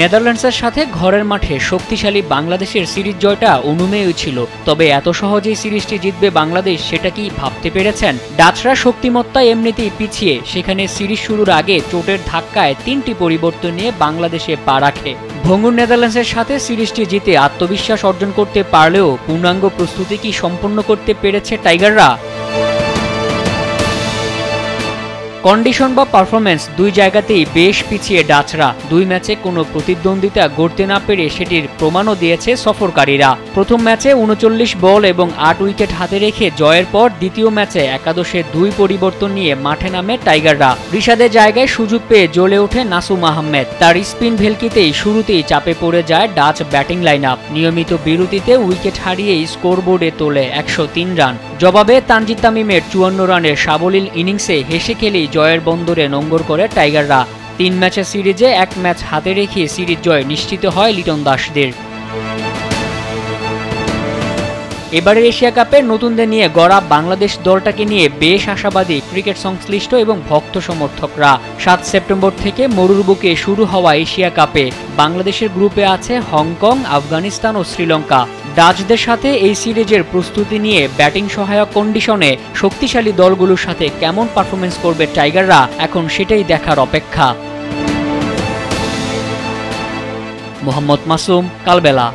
নেদারল্যান্ডসের সাথে ঘরের মাঠে শক্তিশালী বাংলাদেশের সিরিজ জয়টা অনুমেয়ই ছিল, তবে এত সহজেই সিরিজটি জিতবে বাংলাদেশ সেটা কি ভাবতে পেরেছেন? ডাচরা শক্তিমত্তায় এমনিতেই পিছিয়ে, সেখানে সিরিজ শুরুর আগে চোটের ধাক্কায় 3টি পরিবর্তন নিয়ে বাংলাদেশে পা রাখে। ভঙ্গুর নেদারল্যান্ডসের সাথে সিরিজটি জিতে আত্মবিশ্বাস অর্জন করতে পারলেও পূর্ণাঙ্গ প্রস্তুতি কি সম্পন্ন করতে পেরেছে টাইগাররা? কন্ডিশন বা পারফরম্যান্স দুই জায়গাতেই বেশ পিছিয়ে ডাচরা। 2 ম্যাচে কোনো প্রতিদ্বন্দ্বিতা গড়তে না পেরে সেটির প্রমাণও দিয়েছে সফরকারীরা। প্রথম ম্যাচে 39 বল এবং 8 উইকেট হাতে রেখে জয়ের পর দ্বিতীয় ম্যাচে একাদশে 2 পরিবর্তন নিয়ে মাঠে নামে টাইগাররা। রিশাদের জায়গায় সুযোগ পেয়ে জ্বলে ওঠে নাসুম আহমেদ। তার স্পিন ভেলকিতেই শুরুতেই চাপে পড়ে যায় ডাচ ব্যাটিং লাইন আপ। নিয়মিত বিরতিতে উইকেট হারিয়ে স্কোরবোর্ডে তোলে 103 রান। জবাবে তানজিদ তামিমের 54 রানের সাবলীল ইনিংসে হেসে খেলেই জয়ের বন্দরে নোঙ্গর করে টাইগাররা। 3 ম্যাচের সিরিজে 1 ম্যাচ হাতে রেখে সিরিজ জয় নিশ্চিত হয় লিটন দাসদের। এবারের এশিয়া কাপে নতুনদের নিয়ে গড়া বাংলাদেশ দলটাকে নিয়ে বেশ আশাবাদী ক্রিকেট সংশ্লিষ্ট এবং ভক্ত সমর্থকরা। 7 সেপ্টেম্বর থেকে মরুর বুকে শুরু হওয়া এশিয়া কাপে বাংলাদেশের গ্রুপে আছে হংকং, আফগানিস্তান ও শ্রীলঙ্কা। ডাচদের সাথে এই সিরিজের প্রস্তুতি নিয়ে ব্যাটিং সহায়ক কন্ডিশনে শক্তিশালী দলগুলোর সাথে কেমন পারফরমেন্স করবে টাইগাররা, এখন সেটাই দেখার অপেক্ষা। মোহাম্মদ মাসুম, কালবেলা।